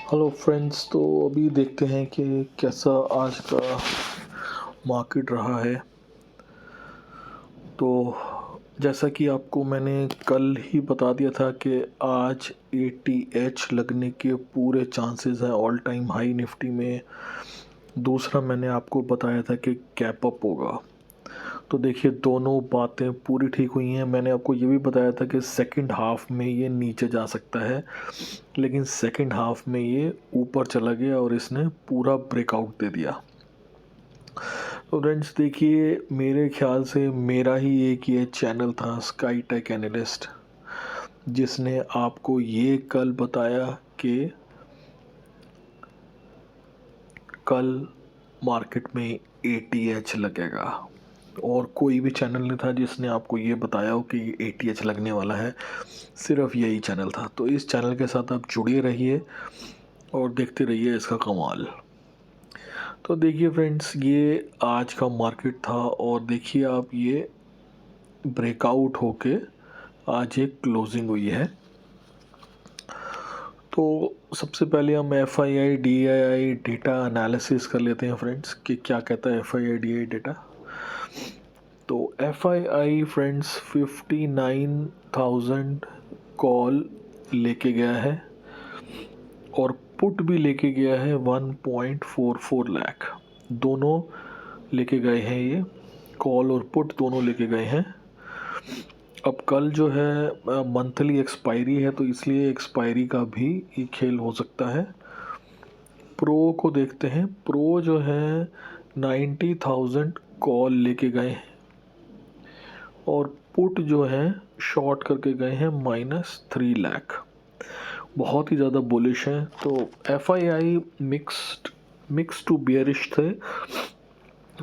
Hello friends. तो अभी देखते हैं कि कैसा आज का मार्केट रहा है। तो जैसा कि आपको मैंने कल ही बता दिया था कि आज ATH लगने के पूरे चांसेस हैं ऑल टाइम हाई निफ्टी में। दूसरा मैंने आपको बताया था कि कैप अप होगा। तो देखिए दोनों बातें पूरी ठीक हुई हैं। मैंने आपको ये भी बताया था कि सेकंड हाफ में ये नीचे जा सकता है, लेकिन सेकंड हाफ में ये ऊपर चला गया और इसने पूरा ब्रेकआउट दे दिया। तो फ्रेंड्स देखिए, मेरे ख्याल से मेरा ही एक ये चैनल था स्काई टेक एनालिस्ट, जिसने आपको ये कल बताया कि कल मार्केट में ATH लगेगा। और कोई भी चैनल नहीं था जिसने आपको ये बताया हो कि ATH लगने वाला है, सिर्फ यही चैनल था। तो इस चैनल के साथ आप जुड़े रहिए और देखते रहिए इसका कमाल। तो देखिए फ्रेंड्स, ये आज का मार्केट था और देखिए आप, ये ब्रेकआउट होके आज एक क्लोजिंग हुई है। तो सबसे पहले हम FII DII डेटा एनालिसिस कर लेते हैं फ्रेंड्स कि क्या कहता है FII DII डेटा। तो FII फ्रेंड्स 59,000 कॉल लेके गया है और पुट भी लेके गया है 1.44 लाख। दोनों लेके गए हैं, ये कॉल और पुट दोनों लेके गए हैं। अब कल जो है मंथली एक्सपायरी है, तो इसलिए एक्सपायरी का भी ये खेल हो सकता है। प्रो को देखते हैं। प्रो जो है 90,000 कॉल लेके गए हैं और पुट जो है शॉर्ट करके गए हैं -3 लाख। बहुत ही ज़्यादा बुलिश है। तो FII मिक्स टू बियरिश थे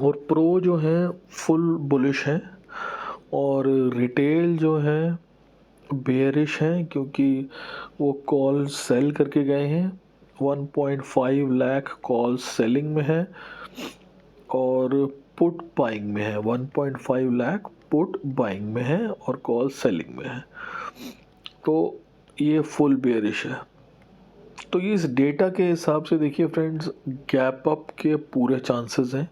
और प्रो जो है फुल बुलिश है। और रिटेल जो है बेयरिश है, क्योंकि वो कॉल सेल करके गए हैं। 1.5 लाख कॉल सेलिंग में है और पुट बाइंग में है। 1.5 लाख पुट बाइंग में है और कॉल सेलिंग में है। तो ये फुल बेयरिश है। तो ये इस डेटा के हिसाब से देखिए फ्रेंड्स, गैप अप के पूरे चांसेस हैं।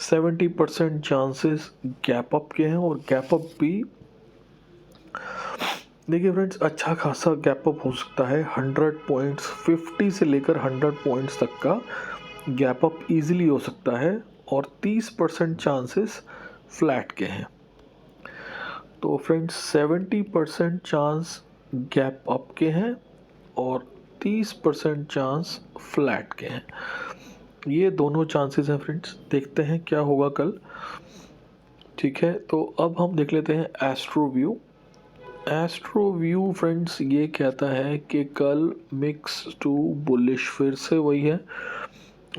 70% चांसेस गैप अप के हैं और गैप अप भी देखिए फ्रेंड्स अच्छा खासा गैप अप हो सकता है। 100 पॉइंट्स, 50 से लेकर 100 पॉइंट्स तक का गैप अप ईजिली हो सकता है और 30% चांसेस फ्लैट के हैं। तो फ्रेंड्स 70% चांस गैप अप के हैं और 30% चांस फ्लैट के हैं। ये दोनों चांसेस हैं फ्रेंड्स। देखते हैं क्या होगा कल। ठीक है, तो अब हम देख लेते हैं एस्ट्रो व्यू फ्रेंड्स ये कहता है कि कल मिक्स टू बुलिश, फिर से वही है,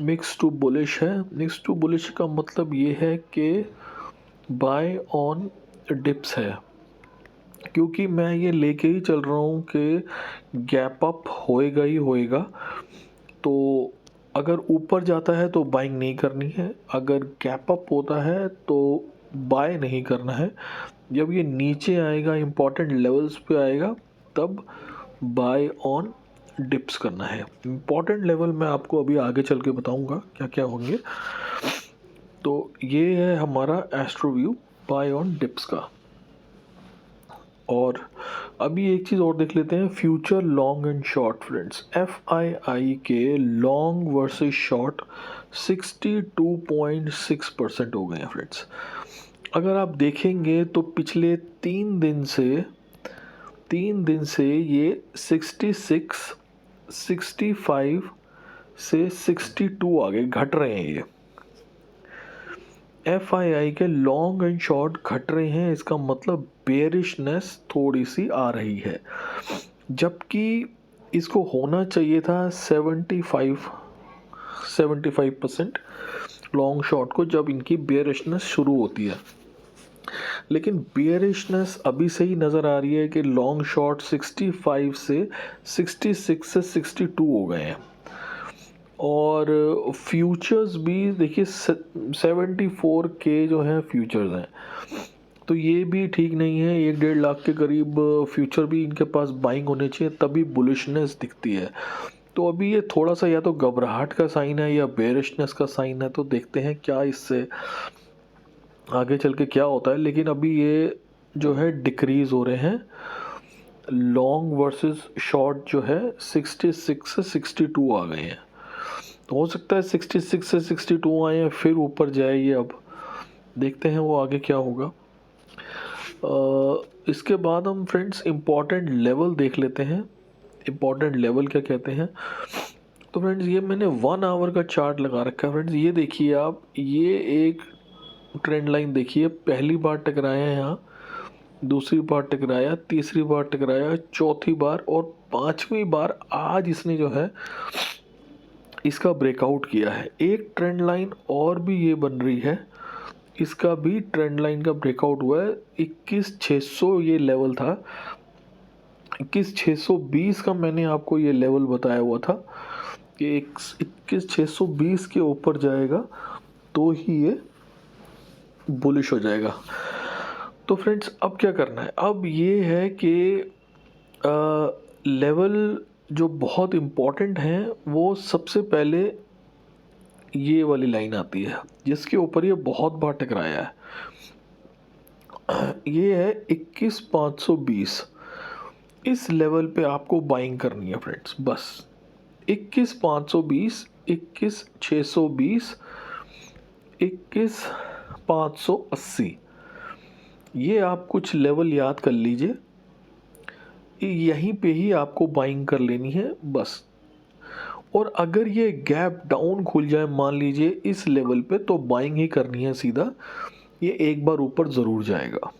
मिक्स टू बुलिश है। मिक्स टू बुलिश का मतलब ये है कि बाय ऑन डिप्स है, क्योंकि मैं ये लेके ही चल रहा हूँ कि गैप अप होएगा ही होएगा। तो अगर ऊपर जाता है तो बाइंग नहीं करनी है, अगर गैप अप होता है तो बाय नहीं करना है। जब ये नीचे आएगा, इम्पॉर्टेंट लेवल्स पे आएगा, तब बाय ऑन डिप्स करना है। इम्पॉर्टेंट लेवल मैं आपको अभी आगे चल के बताऊंगा क्या क्या होंगे। तो ये है हमारा astro view bye on dips का। और अभी एक चीज़ और देख लेते हैं, future long and short friends. FII के लॉन्ग वर्सेस शॉर्ट 62.6% हो गए हैं फ्रेंड्स। अगर आप देखेंगे तो पिछले 3 दिन से ये 66, 65 से 62 आगे घट रहे हैं। ये FII के लॉन्ग एंड शॉर्ट घट रहे हैं, इसका मतलब बेयरिशनेस थोड़ी सी आ रही है, जबकि इसको होना चाहिए था 75% लॉन्ग शॉर्ट को, जब इनकी बेयरिशनेस शुरू होती है। लेकिन बेयरिशनेस अभी से ही नज़र आ रही है कि लॉन्ग शॉर्ट 65 से 66 से 62 हो गए हैं और फ्यूचर्स भी देखिए 74 के जो हैं फ्यूचर्स हैं। तो ये भी ठीक नहीं है। 1-1.5 लाख के करीब फ्यूचर भी इनके पास बाइंग होने चाहिए, तभी बुलिशनेस दिखती है। तो अभी ये थोड़ा सा या तो घबराहट का साइन है या बेरिशनेस का साइन है, तो देखते हैं क्या इससे आगे चल के क्या होता है। लेकिन अभी ये जो है डिक्रीज़ हो रहे हैं, लॉन्ग वर्सेस शॉर्ट जो है 66 से 62 आ गए हैं। तो हो सकता है 66 से 62 आए हैं, फिर ऊपर जाए ये। अब देखते हैं वो आगे क्या होगा। इसके बाद हम फ्रेंड्स इम्पॉर्टेंट लेवल देख लेते हैं। इम्पॉर्टेंट लेवल क्या कहते हैं, तो फ्रेंड्स ये मैंने 1 आवर का चार्ट लगा रखा है। फ्रेंड्स ये देखिए आप, ये एक ट्रेंड लाइन देखिए, पहली बार टकराया है यहाँ, दूसरी बार टकराया, तीसरी बार टकराया, चौथी बार और पांचवी बार आज इसने जो है इसका ब्रेकआउट किया है। एक ट्रेंड लाइन और भी ये बन रही है, इसका भी ट्रेंड लाइन का ब्रेकआउट हुआ है। 21,600 ये लेवल था, 21,620 का मैंने आपको ये लेवल बताया हुआ था कि 21,620 के ऊपर जाएगा तो ही ये बुलिश हो जाएगा। तो फ्रेंड्स अब क्या करना है, अब ये है कि लेवल जो बहुत इम्पॉर्टेंट हैं वो सबसे पहले ये वाली लाइन आती है जिसके ऊपर ये बहुत बार टकराया है, ये है 21,520। इस लेवल पे आपको बाइंग करनी है फ्रेंड्स, बस 21,520, 21,620, 21,580, ये आप कुछ लेवल याद कर लीजिए, यहीं पे ही आपको बाइंग कर लेनी है बस। और अगर ये गैप डाउन खुल जाए मान लीजिए इस लेवल पे, तो बाइंग ही करनी है सीधा, ये एक बार ऊपर ज़रूर जाएगा।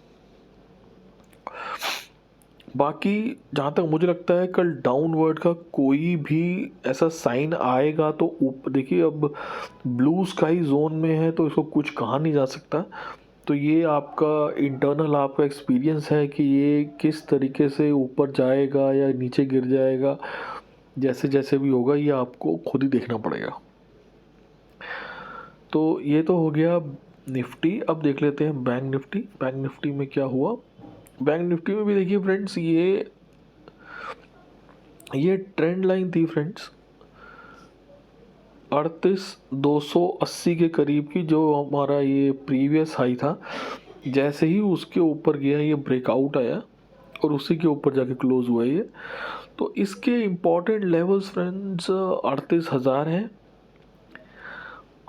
बाकी जहाँ तक मुझे लगता है कल डाउनवर्ड का कोई भी ऐसा साइन आएगा तो ऊपर देखिए, अब ब्लू स्काई जोन में है तो इसको कुछ कहा नहीं जा सकता। तो ये आपका इंटरनल आपका एक्सपीरियंस है कि ये किस तरीके से ऊपर जाएगा या नीचे गिर जाएगा, जैसे जैसे भी होगा ये आपको खुद ही देखना पड़ेगा। तो ये तो हो गया निफ्टी। अब देख लेते हैं बैंक निफ्टी। बैंक निफ्टी में क्या हुआ, बैंक निफ्टी में भी देखिए फ्रेंड्स ये ट्रेंड लाइन थी फ्रेंड्स 38,280 के करीब की, जो हमारा ये प्रीवियस हाई था। जैसे ही उसके ऊपर गया ये ब्रेकआउट आया और उसी के ऊपर जाके क्लोज हुआ ये। तो इसके इम्पॉर्टेंट लेवल्स फ्रेंड्स 38,000 हैं,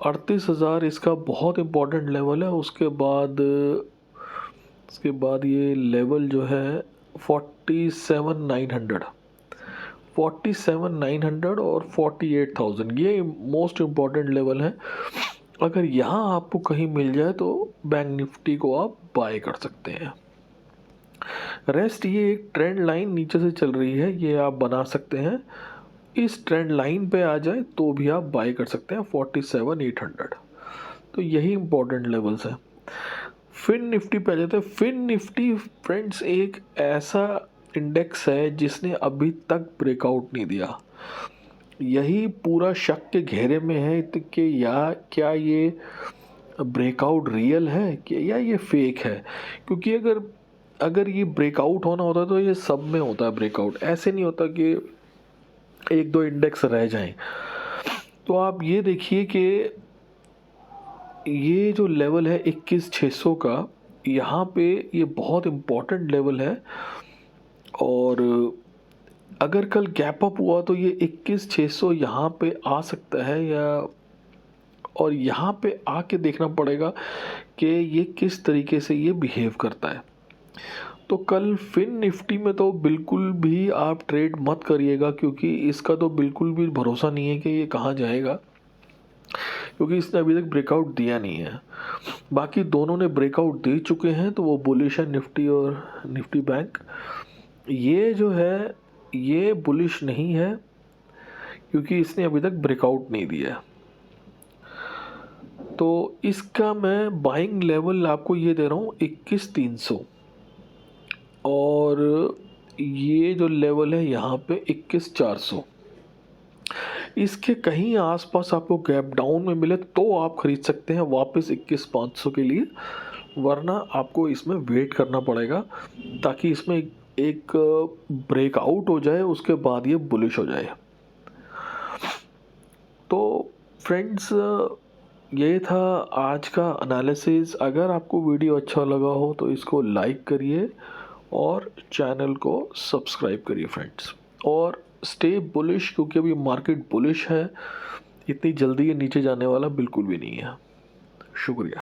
38,000 इसका बहुत इम्पॉर्टेंट लेवल है। उसके बाद ये लेवल जो है 47,900, 47,900 और 48,000, ये मोस्ट इम्पॉर्टेंट लेवल है। अगर यहाँ आपको कहीं मिल जाए तो बैंक निफ्टी को आप बाय कर सकते हैं। रेस्ट ये एक ट्रेंड लाइन नीचे से चल रही है, ये आप बना सकते हैं, इस ट्रेंड लाइन पे आ जाए तो भी आप बाय कर सकते हैं 47,800। तो यही इम्पोर्टेंट लेवल्स हैं। फिन निफ्टी पे आ जाते हैं। फिन निफ्टी फ्रेंड्स एक ऐसा इंडेक्स है जिसने अभी तक ब्रेकआउट नहीं दिया। यही पूरा शक के घेरे में है कि या क्या ये ब्रेकआउट रियल है कि या ये फेक है। क्योंकि अगर ये ब्रेकआउट होना होता तो ये सब में होता है ब्रेकआउट, ऐसे नहीं होता कि एक दो इंडेक्स रह जाएं। तो आप ये देखिए कि ये जो लेवल है 21,600 का, यहाँ पे ये बहुत इम्पोर्टेंट लेवल है। और अगर कल गैप अप हुआ तो ये 21,600 यहाँ पे आ सकता है, या और यहाँ पे आके देखना पड़ेगा कि ये किस तरीके से ये बिहेव करता है। तो कल फिन निफ्टी में तो बिल्कुल भी आप ट्रेड मत करिएगा, क्योंकि इसका तो बिल्कुल भी भरोसा नहीं है कि ये कहाँ जाएगा, क्योंकि इसने अभी तक ब्रेकआउट दिया नहीं है। बाकी दोनों ने ब्रेकआउट दे चुके हैं, तो वो बुलिश है निफ्टी और निफ्टी बैंक। ये जो है ये बुलिश नहीं है क्योंकि इसने अभी तक ब्रेकआउट नहीं दिया। तो इसका मैं बाइंग लेवल आपको ये दे रहा हूँ 21,300, और ये जो लेवल है यहाँ पे 21,400। इसके कहीं आसपास आपको गैप डाउन में मिले तो आप ख़रीद सकते हैं वापस 21,500 के लिए, वरना आपको इसमें वेट करना पड़ेगा ताकि इसमें एक ब्रेकआउट हो जाए, उसके बाद ये बुलिश हो जाए। तो फ्रेंड्स ये था आज का एनालिसिस। अगर आपको वीडियो अच्छा लगा हो तो इसको लाइक करिए और चैनल को सब्सक्राइब करिए फ्रेंड्स, और स्टे बुलिश, क्योंकि अभी मार्केट बुलिश है, इतनी जल्दी ये नीचे जाने वाला बिल्कुल भी नहीं है। शुक्रिया।